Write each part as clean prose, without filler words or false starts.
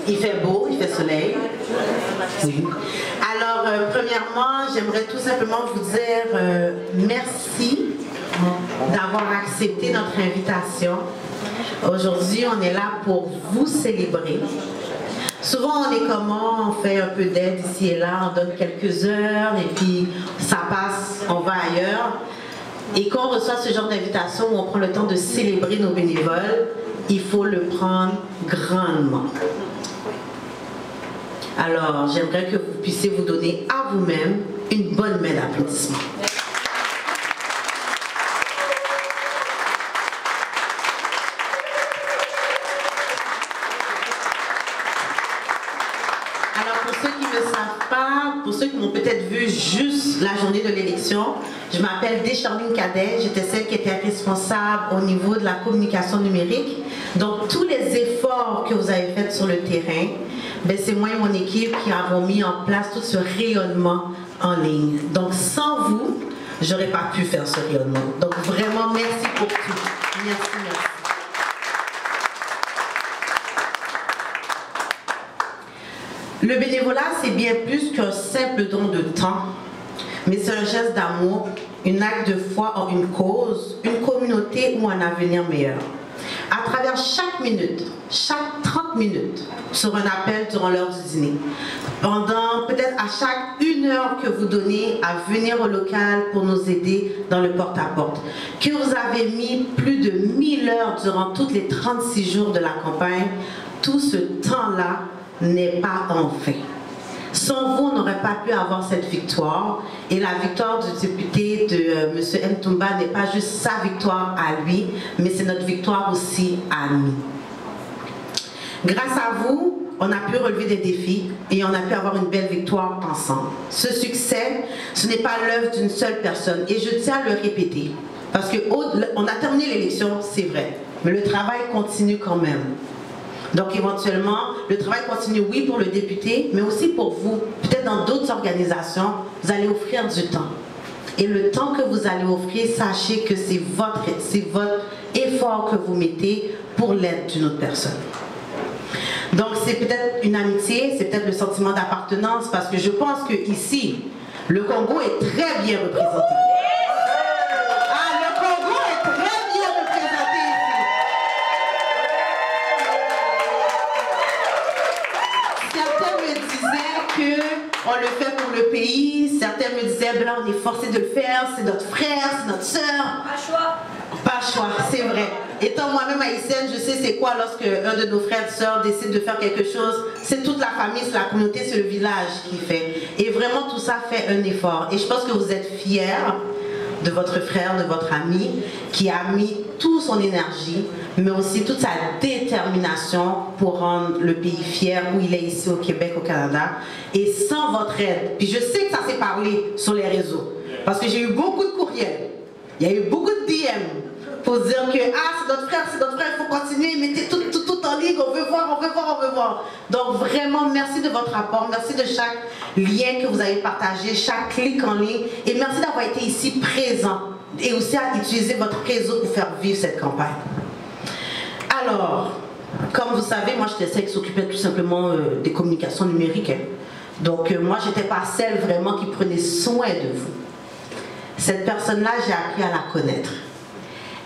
Il fait beau, il fait soleil. Oui. Alors, premièrement, j'aimerais tout simplement vous dire merci d'avoir accepté notre invitation. Aujourd'hui, on est là pour vous célébrer. Souvent, on est comment, on fait un peu d'aide ici et là, on donne quelques heures et puis ça passe, on va ailleurs. Et quand on reçoit ce genre d'invitation où on prend le temps de célébrer nos bénévoles, il faut le prendre grandement. Alors, j'aimerais que vous puissiez vous donner à vous-même une bonne main d'applaudissement. Alors, pour ceux qui ne savent pas, pour ceux qui m'ont peut-être vu juste la journée de l'élection, je m'appelle Descharline Cadet, j'étais celle qui était responsable au niveau de la communication numérique. Donc, tous les efforts que vous avez faits sur le terrain, ben, c'est moi et mon équipe qui avons mis en place tout ce rayonnement en ligne. Donc, sans vous, je n'aurais pas pu faire ce rayonnement. Donc, vraiment, merci pour tout. Merci, merci. Le bénévolat, c'est bien plus qu'un simple don de temps, mais c'est un geste d'amour, un acte de foi en une cause, une communauté ou un avenir meilleur. À travers chaque minute, chaque 30 minutes, sur un appel durant l'heure du dîner, pendant peut-être à chaque 1 heure que vous donnez à venir au local pour nous aider dans le porte-à-porte, que vous avez mis plus de 1000 heures durant toutes les 36 jours de la campagne, tout ce temps-là n'est pas en vain. Sans vous, on n'aurait pas pu avoir cette victoire. Et la victoire du député de M. Ntumba n'est pas juste sa victoire à lui, mais c'est notre victoire aussi à nous. Grâce à vous, on a pu relever des défis et on a pu avoir une belle victoire ensemble. Ce succès, ce n'est pas l'œuvre d'une seule personne. Et je tiens à le répéter. Parce qu'on a terminé l'élection, c'est vrai. Mais le travail continue quand même. Donc éventuellement, le travail continue, oui, pour le député, mais aussi pour vous. Peut-être dans d'autres organisations, vous allez offrir du temps. Et le temps que vous allez offrir, sachez que c'est votre effort que vous mettez pour l'aide d'une autre personne. Donc c'est peut-être une amitié, c'est peut-être le sentiment d'appartenance, parce que je pense qu'ici, le Congo est très bien représenté. On le fait pour le pays. Certains me disaient, ben là, on est forcé de le faire, c'est notre frère, c'est notre soeur. Pas le choix. Pas le choix, c'est vrai. Étant moi-même haïtienne, je sais c'est quoi lorsque un de nos frères et sœurs décide de faire quelque chose. C'est toute la famille, c'est la communauté, c'est le village qui fait. Et vraiment, tout ça fait un effort. Et je pense que vous êtes fiers de votre frère, de votre ami, qui a mis toute son énergie, mais aussi toute sa détermination pour rendre le pays fier où il est ici au Québec, au Canada. Et sans votre aide, puis je sais que ça s'est parlé sur les réseaux, parce que j'ai eu beaucoup de courriels, il y a eu beaucoup de DM pour dire que ah, c'est notre frère, il faut continuer, mettez tout en ligne, on veut voir, on veut voir, on veut voir. Donc vraiment, merci de votre apport, merci de chaque lien que vous avez partagé, chaque clic en ligne, et merci d'avoir été ici présent, et aussi à utiliser votre réseau pour faire vivre cette campagne. Alors, comme vous savez, moi j'étais celle qui s'occupait tout simplement des communications numériques. Hein. Donc moi j'étais pas celle vraiment qui prenait soin de vous. Cette personne-là, j'ai appris à la connaître.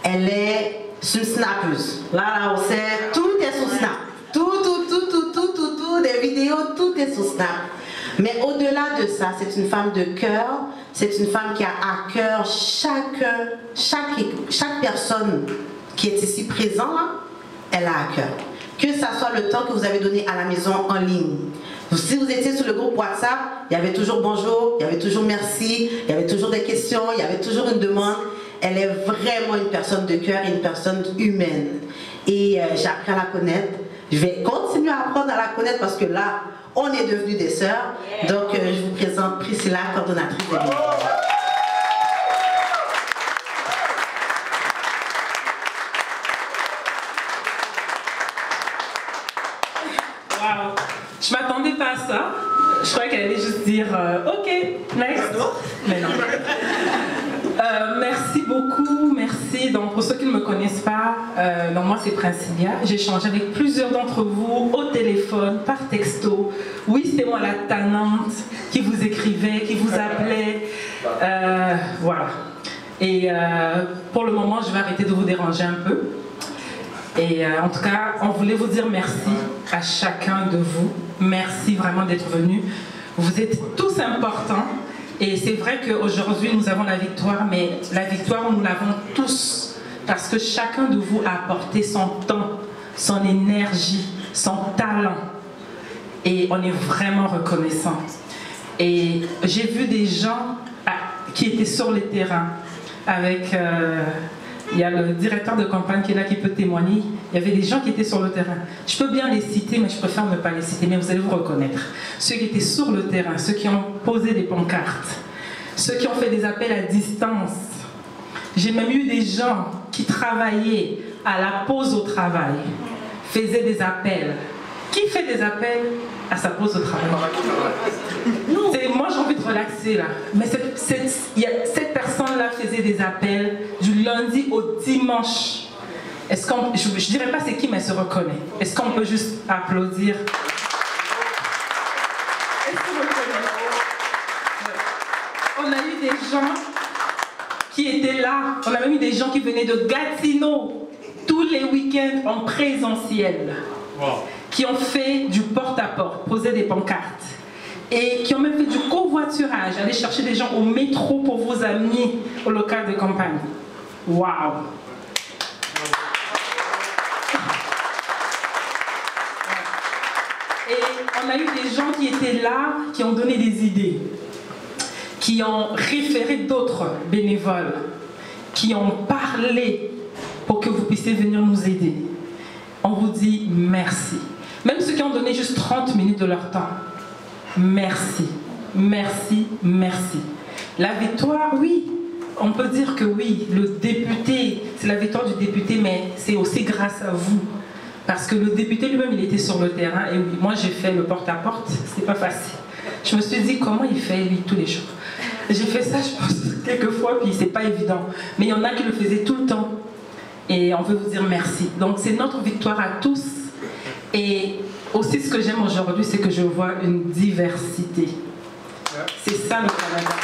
Elle est une snappeuse. Là, on sait, tout est sur Snap. Tout, des vidéos, tout est sur Snap. Mais au-delà de ça, c'est une femme de cœur. C'est une femme qui a à cœur chaque personne qui est ici présente, elle a à cœur. Que ça soit le temps que vous avez donné à la maison en ligne. Si vous étiez sur le groupe WhatsApp, il y avait toujours bonjour, il y avait toujours merci, il y avait toujours des questions, il y avait toujours une demande. Elle est vraiment une personne de cœur et une personne humaine. Et j'ai appris à la connaître. Je vais continuer à apprendre à la connaître parce que là, on est devenus des sœurs. Donc, je vous présente Priscilla, coordonnatrice des bénévoles. Wow. Je m'attendais pas à ça. Je croyais qu'elle allait juste dire OK, next. Mais non. Merci beaucoup, merci. merci. Donc, pour ceux qui ne me connaissent pas, donc moi c'est Princilia. J'ai échangé avec plusieurs d'entre vous au téléphone, par texto. Oui, c'était moi la tannante qui vous écrivait, qui vous appelait. Voilà. Et pour le moment, je vais arrêter de vous déranger un peu. Et en tout cas, on voulait vous dire merci à chacun de vous. Merci vraiment d'être venus. Vous êtes tous importants. Et c'est vrai qu'aujourd'hui, nous avons la victoire, mais la victoire, nous l'avons tous. Parce que chacun de vous a apporté son temps, son énergie, son talent. Et on est vraiment reconnaissants. Et j'ai vu des gens qui étaient sur le terrain avec... il y a le directeur de campagne qui est là, qui peut témoigner. Il y avait des gens qui étaient sur le terrain. Je peux bien les citer, mais je préfère ne pas les citer, mais vous allez vous reconnaître. Ceux qui étaient sur le terrain, ceux qui ont posé des pancartes, ceux qui ont fait des appels à distance. J'ai même eu des gens qui travaillaient à la pause au travail, faisaient des appels. Qui fait des appels à sa pause au travail? Moi, j'ai envie de relaxer là. Mais cette personne-là faisait des appels du lundi au dimanche. Est-ce qu'on, je ne dirais pas c'est qui, mais elle se reconnaît. Est-ce qu'on peut juste applaudir? On a eu des gens qui étaient là. On a même eu des gens qui venaient de Gatineau tous les week-ends en présentiel. Wow. Qui ont fait du porte-à-porte, posé des pancartes. Et qui ont même fait du covoiturage, aller chercher des gens au métro pour vous amener au local de campagne. Waouh! Et on a eu des gens qui étaient là, qui ont donné des idées, qui ont référé d'autres bénévoles, qui ont parlé pour que vous puissiez venir nous aider. On vous dit merci. Même ceux qui ont donné juste 30 minutes de leur temps. Merci, merci, merci. La victoire, oui, on peut dire que oui, le député, c'est la victoire du député, mais c'est aussi grâce à vous. Parce que le député lui-même, il était sur le terrain. Et oui, moi, j'ai fait le porte-à-porte, c'était pas facile. Je me suis dit, comment il fait, lui, tous les jours? J'ai fait ça, je pense, quelques fois, puis c'est pas évident. Mais il y en a qui le faisaient tout le temps. Et on veut vous dire merci. Donc, c'est notre victoire à tous. Et aussi, ce que j'aime aujourd'hui, c'est que je vois une diversité. C'est ça le Canada.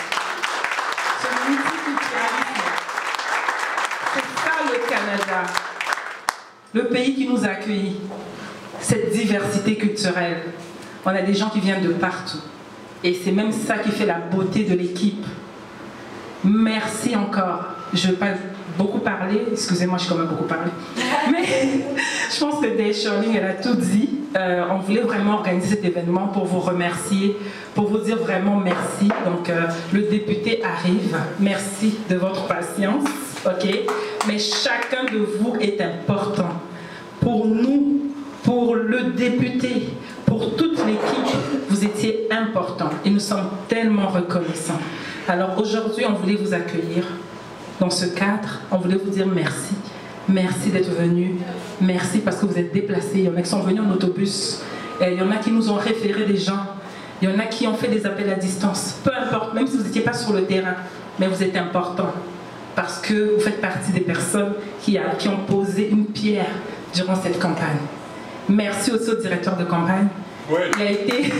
Ce multiculturalisme. C'est ça le Canada. Le pays qui nous accueille. Cette diversité culturelle. On a des gens qui viennent de partout. Et c'est même ça qui fait la beauté de l'équipe. Merci encore. Je ne vais pas beaucoup parler. Excusez-moi, j'ai quand même beaucoup parlé. Mais je pense que Day Shirley, elle a tout dit. On voulait vraiment organiser cet événement pour vous remercier, pour vous dire vraiment merci. Donc, le député arrive. Merci de votre patience. OK? Mais chacun de vous est important. Pour nous, pour le député, pour toute l'équipe, vous étiez important. Et nous sommes tellement reconnaissants. Alors aujourd'hui, on voulait vous accueillir dans ce cadre. On voulait vous dire merci. Merci d'être venus. Merci parce que vous êtes déplacés. Il y en a qui sont venus en autobus. Et il y en a qui nous ont référé des gens. Il y en a qui ont fait des appels à distance. Peu importe, même si vous n'étiez pas sur le terrain. Mais vous êtes important. Parce que vous faites partie des personnes qui ont posé une pierre durant cette campagne. Merci aussi au directeur de campagne. Ouais. Il a été...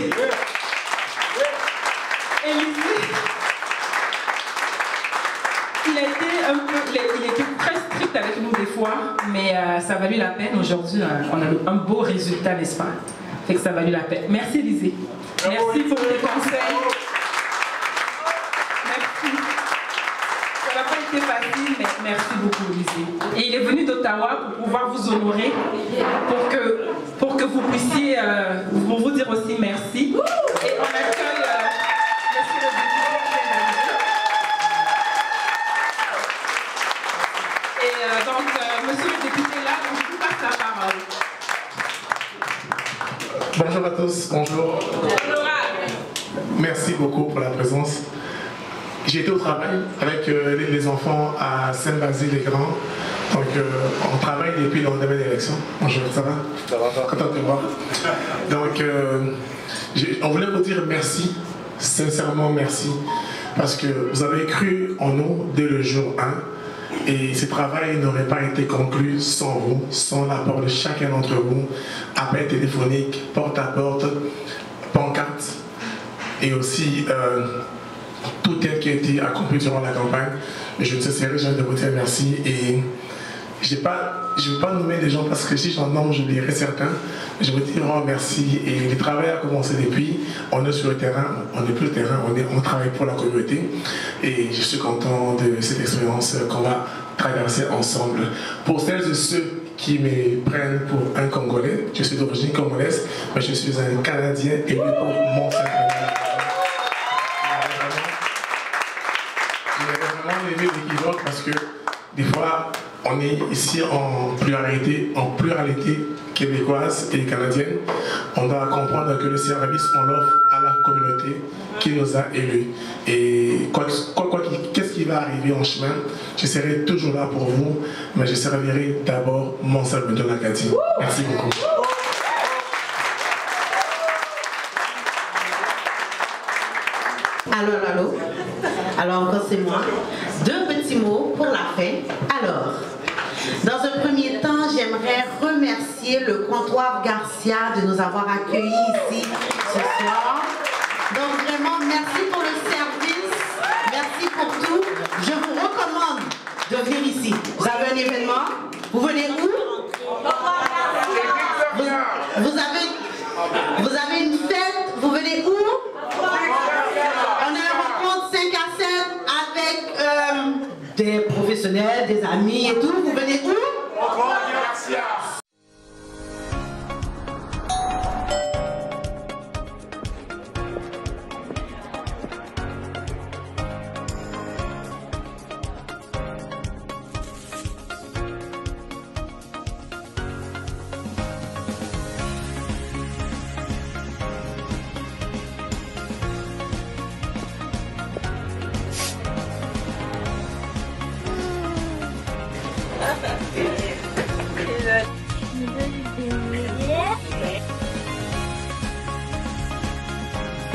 Il était très strict avec nous des fois, mais ça a valu la peine. Aujourd'hui, on a un beau résultat, n'est-ce pas? Fait que ça a valu la peine. Merci, Élisée. Merci pour tes conseils. Merci. Ça n'a pas été facile, mais merci beaucoup, Élisée. Et il est venu d'Ottawa pour pouvoir vous honorer, pour que vous puissiez, pour vous dire aussi merci. Et on accueille monsieur le député. Monsieur le député là, je vous passe la parole. Bonjour à tous, bonjour. Bonjour. Merci beaucoup pour la présence. J'ai été au travail avec les enfants à Saint-Basile-les-Grands. Donc on travaille depuis le lendemain d'élection. Bonjour, ça va? Ça va, content de te voir. Donc on voulait vous dire merci, sincèrement merci, parce que vous avez cru en nous dès le jour 1. Et ce travail n'aurait pas été conclu sans vous, sans l'apport de chacun d'entre vous, appel téléphonique, porte à porte, pancarte, et aussi tout aide qui a été accompli durant la campagne. Je ne cesserai jamais de vous dire merci. Et je ne vais pas nommer des gens parce que si j'en nomme, j'oublierai certains. Je vous dis vraiment merci. Et le travail a commencé depuis. On est sur le terrain, on n'est plus le terrain, on travaille pour la communauté. Et je suis content de cette expérience qu'on va traverser ensemble. Pour celles et ceux qui me prennent pour un Congolais, je suis d'origine congolaise, mais je suis un Canadien et pour mon Canada. J'ai vraiment aimé l'équivoque parce que des fois, on est ici en pluralité québécoise et canadienne. On doit comprendre que le service, on l'offre à la communauté qui nous a élus. Et qu'est-ce qui va arriver en chemin, je serai toujours là pour vous, mais je servirai d'abord mon Salvador Nakati. Merci beaucoup. Allô. Alors encore c'est moi. 2 petits mots pour la fin. Alors, dans un premier temps, j'aimerais remercier le comptoir Garcia de nous avoir accueillis ici ce soir. Donc vraiment, merci pour le service, merci pour tout. Je vous recommande de venir ici. Vous avez un événement, vous venez où? Vous avez une fête, vous venez où? On a une rencontre 5 à 7 avec des professionnels, des amis et tout. Vous venez où?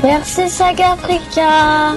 Merci Sagafrika.